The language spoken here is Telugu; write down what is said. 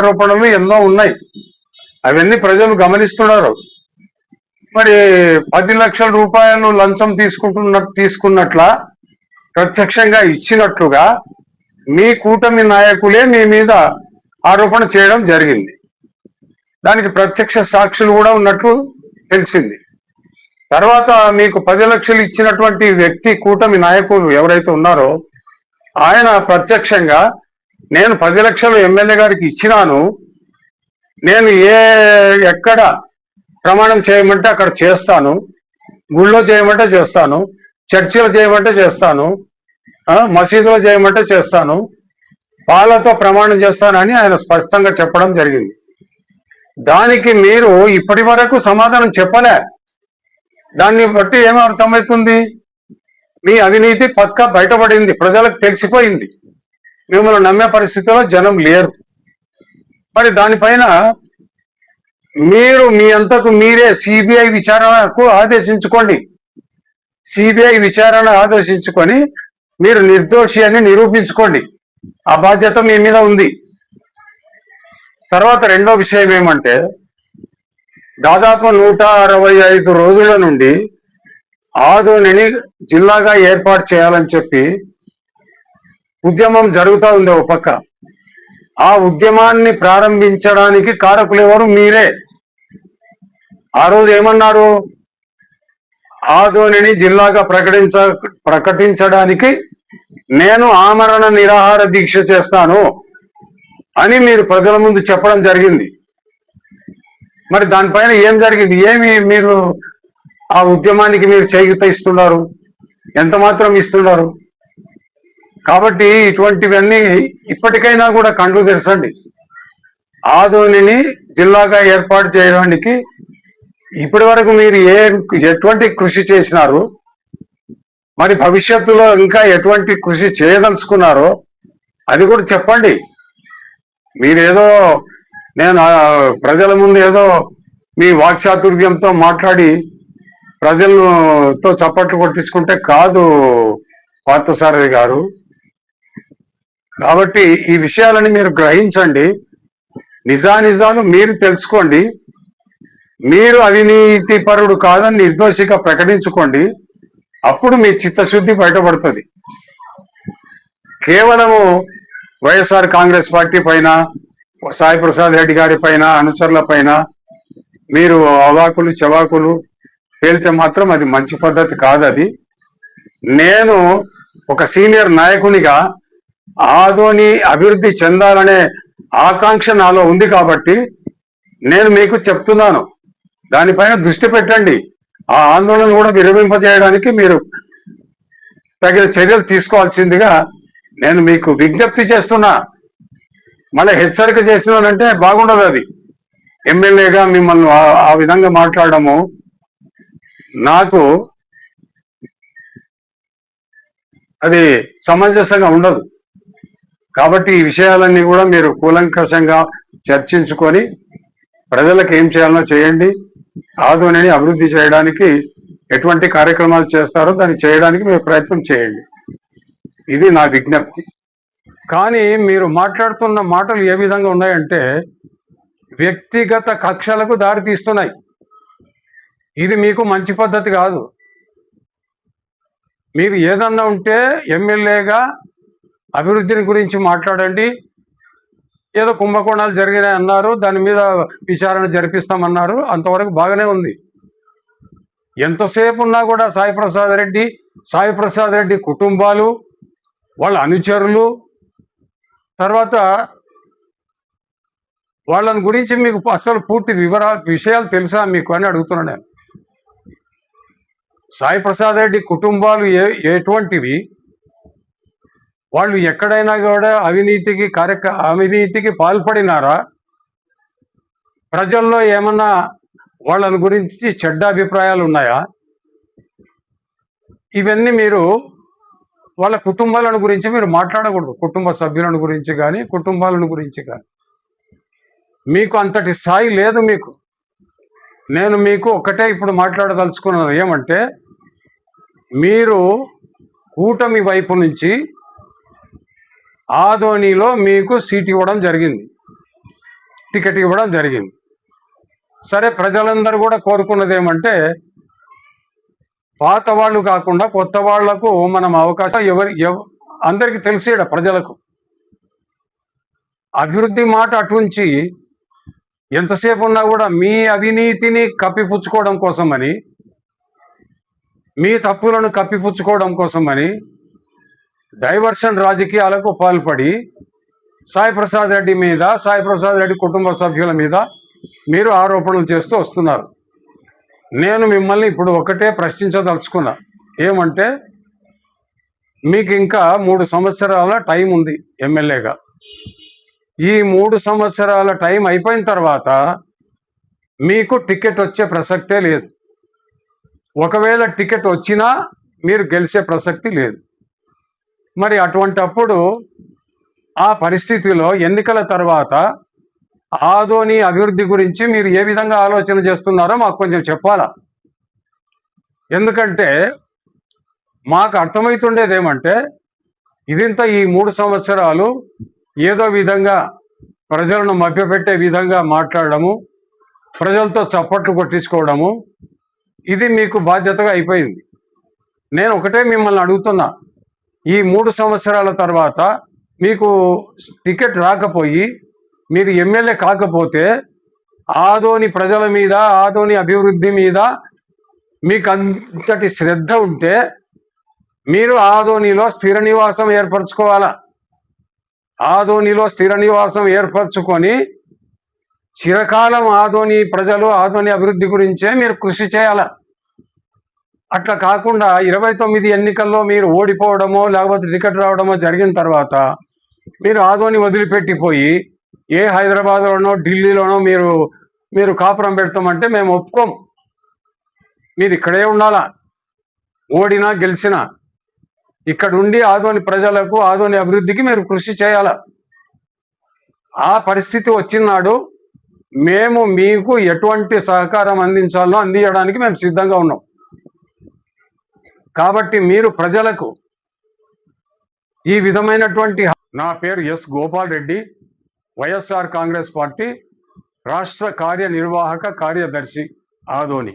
ఆరోపణలు ఎన్నో ఉన్నాయి, అవన్నీ ప్రజలు గమనిస్తున్నారు. మరి 10 లక్షల రూపాయలు లంచం తీసుకున్నట్ల ప్రత్యక్షంగా ఇచ్చినట్లుగా మీ కూటమి నాయకులే మీ మీద ఆరోపణ చేయడం జరిగింది. దానికి ప్రత్యక్ష సాక్షులు కూడా ఉన్నట్లు తెలిసింది. తర్వాత మీకు 10 లక్షలు ఇచ్చినటువంటి వ్యక్తి, కూటమి నాయకులు ఎవరైతే ఉన్నారో ఆయన ప్రత్యక్షంగా నేను 10 లక్షలు ఎమ్మెల్యే గారికి ఇచ్చినాను, నేను ఎక్కడ ప్రమాణం చేయమంటే అక్కడ చేస్తాను, గుళ్ళో చేయమంటే చేస్తాను, చర్చిలో చేయమంటే చేస్తాను, మసీదులో చేయమంటే చేస్తాను, పాలతో ప్రమాణం చేస్తానని ఆయన స్పష్టంగా చెప్పడం జరిగింది. దానికి మీరు ఇప్పటి వరకు సమాధానం చెప్పలే. దాన్ని బట్టి ఏమర్థమవుతుంది? మీ అవినీతి పక్కా బయటపడింది, ప్రజలకు తెలిసిపోయింది, మిమ్మల్ని నమ్మే పరిస్థితిలో జనం లేరు. మరి దానిపైన మీరు మీ అంతకు మీరే సిబిఐ విచారణకు ఆదేశించుకోండి. సిబిఐ విచారణ ఆదేశించుకొని మీరు నిర్దోషి అని నిరూపించుకోండి. ఆ బాధ్యత మీ మీద ఉంది. తర్వాత రెండో విషయం ఏమంటే, దాదాపు 165 రోజుల నుండి ఆదోనిని జిల్లాగా ఏర్పాటు చేయాలని చెప్పి ఉద్యమం జరుగుతూ ఉంది. ఒక పక్క ఆ ఉద్యమాన్ని ప్రారంభించడానికి కారకులు ఎవరు? మీరే. ఆ రోజు ఏమన్నారు? ఆదోనిని జిల్లాగా ప్రకటించడానికి నేను ఆమరణ నిరాహార దీక్ష చేస్తాను అని మీరు ప్రజల ముందు చెప్పడం జరిగింది. మరి దానిపైన ఏం జరిగింది? ఏమి మీరు ఆ ఉద్యమానికి మీరు చేయూత ఇస్తున్నారు? ఎంత మాత్రం ఇస్తున్నారు? కాబట్టి ఇటువంటివన్నీ ఇప్పటికైనా కూడా కండ్లు తెరచండి. ఆదోనిని జిల్లాగా ఏర్పాటు చేయడానికి ఇప్పటి వరకు మీరు ఎటువంటి కృషి చేసినారు, మరి భవిష్యత్తులో ఇంకా ఎటువంటి కృషి చేయదలుచుకున్నారో అది కూడా చెప్పండి. మీరేదో నేను ప్రజల ముందు ఏదో మీ వాక్చాతుర్యంతో మాట్లాడి ప్రజలతో చప్పట్లు కొట్టించుకుంటే కాదు పార్థసారథి గారు. కాబట్టి ఈ విషయాలని మీరు గ్రహించండి, నిజానిజాలు మీరు తెలుసుకోండి. మీరు అవినీతి పరుడు కాదని నిర్దోషిగా ప్రకటించుకోండి. అప్పుడు మీ చిత్తశుద్ధి బయటపడుతుంది. కేవలము వైఎస్ఆర్ కాంగ్రెస్ పార్టీ పైన, సాయి ప్రసాద్ రెడ్డి గారి పైన, అనుచరుల పైన మీరు అవాకులు చెవాకులు పేలితే మాత్రం అది మంచి పద్ధతి కాదు. అది నేను ఒక సీనియర్ నాయకునిగా ఆదోని అభివృద్ధి చెందాలనే ఆకాంక్ష నాలో ఉంది కాబట్టి నేను మీకు చెప్తున్నాను, దానిపైన దృష్టి పెట్టండి. ఆ ఆందోళన కూడా విరమింపజేయడానికి మీరు తగిన చర్యలు తీసుకోవాల్సిందిగా నేను మీకు విజ్ఞప్తి చేస్తున్నా. మళ్ళీ హెచ్చరిక చేస్తున్నానంటే బాగుండదు. అది ఎమ్మెల్యేగా మిమ్మల్ని ఆ విధంగా మాట్లాడము నాకు అది సమంజసంగా ఉండదు. కాబట్టి ఈ విషయాలన్నీ కూడా మీరు కూలంకషంగా చర్చించుకొని ప్రజలకు ఏం చేయాలో చేయండి. ఆదోనిని అభివృద్ధి చేయడానికి ఎటువంటి కార్యక్రమాలు చేస్తారో దాన్ని చేయడానికి మీరు ప్రయత్నం చేయండి. ఇది నా విజ్ఞప్తి. కానీ మీరు మాట్లాడుతున్న మాటలు ఏ విధంగా ఉన్నాయంటే వ్యక్తిగత కక్షలకు దారి తీస్తున్నాయి. ఇది మీకు మంచి పద్ధతి కాదు. మీరు ఏదన్నా ఉంటే ఎమ్మెల్యేగా అభివృద్ధిని గురించి మాట్లాడండి. ఏదో కుంభకోణాలు జరిగినాయి అన్నారు, దాని మీద విచారణ జరిపిస్తామన్నారు, అంతవరకు బాగానే ఉంది. ఎంతసేపు ఉన్నా కూడా సాయి ప్రసాద్ రెడ్డి కుటుంబాలు, వాళ్ళ అనుచరులు, తర్వాత వాళ్ళని గురించి మీకు అసలు పూర్తి విషయాలు తెలుసా మీకు అని అడుగుతున్నాను నేను. సాయి ప్రసాద్ రెడ్డి కుటుంబాలు ఎటువంటివి, వాళ్ళు ఎక్కడైనా కూడా అవినీతికి పాల్పడినారా? ప్రజల్లో ఏమన్నా వాళ్ళని గురించి చెడ్డ అభిప్రాయాలు ఉన్నాయా? ఇవన్నీ మీరు వాళ్ళ కుటుంబాలను గురించి మీరు మాట్లాడకూడదు. కుటుంబ సభ్యులను గురించి కానీ కుటుంబాలను గురించి కానీ మీకు అంతటి స్థాయి లేదు మీకు. నేను మీకు ఒకటే ఇప్పుడు మాట్లాడదలుచుకున్నాను ఏమంటే, మీరు కూటమి వైపు నుంచి ఆదోనిలో మీకు సీట్ ఇవ్వడం జరిగింది. టికెట్ ఇవ్వడం జరిగింది. సరే, ప్రజలందరూ కూడా కోరుకున్నది ఏమంటే పాత వాళ్ళు కాకుండా కొత్త వాళ్లకు మనం అవకాశం అందరికీ తెలిసేట ప్రజలకు అభివృద్ధి మాట అటుంచి ఎంతసేపు ఉన్నా కూడా మీ అవినీతిని కప్పిపుచ్చుకోవడం కోసమని, మీ తప్పులను కప్పిపుచ్చుకోవడం కోసమని డైవర్షన్ రాజకీయాలకు పాల్పడి సాయి ప్రసాద్ రెడ్డి మీద, సాయి ప్రసాద్ రెడ్డి కుటుంబ సభ్యుల మీద మీరు ఆరోపణలు చేస్తూ వస్తున్నారు. నేను మిమ్మల్ని ఇప్పుడు ఒకటే ప్రశ్నించదలుచుకున్నా. ఏమంటే మీకు ఇంకా 3 సంవత్సరాల టైం ఉంది ఎమ్మెల్యేగా. ఈ 3 సంవత్సరాల టైం అయిపోయిన తర్వాత మీకు టికెట్ వచ్చే ప్రసక్తే లేదు. ఒకవేళ టికెట్ వచ్చినా మీరు గెలిచే ప్రసక్తి లేదు. మరి అటువంటప్పుడు ఆ పరిస్థితిలో ఎన్నికల తర్వాత ఆదోని అభివృద్ధి గురించి మీరు ఏ విధంగా ఆలోచన చేస్తున్నారో మాకు కొంచెం చెప్పాలా. ఎందుకంటే మాకు అర్థమవుతుండేది ఏమంటే ఇదింత ఈ 3 సంవత్సరాలు ఏదో విధంగా ప్రజలను మభ్యపెట్టే విధంగా మాట్లాడము, ప్రజలతో చప్పట్లు కొట్టించుకోవడము, ఇది మీకు బాధ్యతగా అయిపోయింది. నేను ఒకటే మిమ్మల్ని అడుగుతున్నా, ఈ 3 సంవత్సరాల తర్వాత మీకు టికెట్ రాకపోయి మీరు ఎమ్మెల్యే కాకపోతే ఆదోని ప్రజల మీద, ఆదోని అభివృద్ధి మీద మీకు అంతటి శ్రద్ధ ఉంటే మీరు ఆదోనిలో స్థిర నివాసం ఏర్పరచుకోవాలా. ఆదోనిలో స్థిర నివాసం ఏర్పరచుకొని చిరకాలం ఆదోని ప్రజలు, ఆదోని అభివృద్ధి గురించే మీరు కృషి చేయాల. అట్లా కాకుండా 29 ఎన్నికల్లో మీరు ఓడిపోవడమో లేకపోతే టికెట్ రావడమో జరిగిన తర్వాత మీరు ఆదోని వదిలిపెట్టిపోయి ఏ హైదరాబాద్లోనో ఢిల్లీలోనో మీరు కాపురం పెడతామంటే మేము ఒప్పుకోము. మీరు ఇక్కడే ఉండాలా. ఓడినా గెలిచినా ఇక్కడ ఉండి ఆదోని ప్రజలకు, ఆదోని అభివృద్ధికి మీరు కృషి చేయాల. ఆ పరిస్థితి వచ్చినాడు మేము మీకు ఎటువంటి సహకారం అందించాలో అందించడానికి మేము సిద్ధంగా ఉన్నాం. కాబట్టి మీరు ప్రజలకు ఈ విధమైనటువంటి. నా పేరు ఎస్ గోపాల్ రెడ్డి, వైఎస్ఆర్ కాంగ్రెస్ పార్టీ రాష్ట్ర కార్యనిర్వాహక కార్యదర్శి, ఆదోని.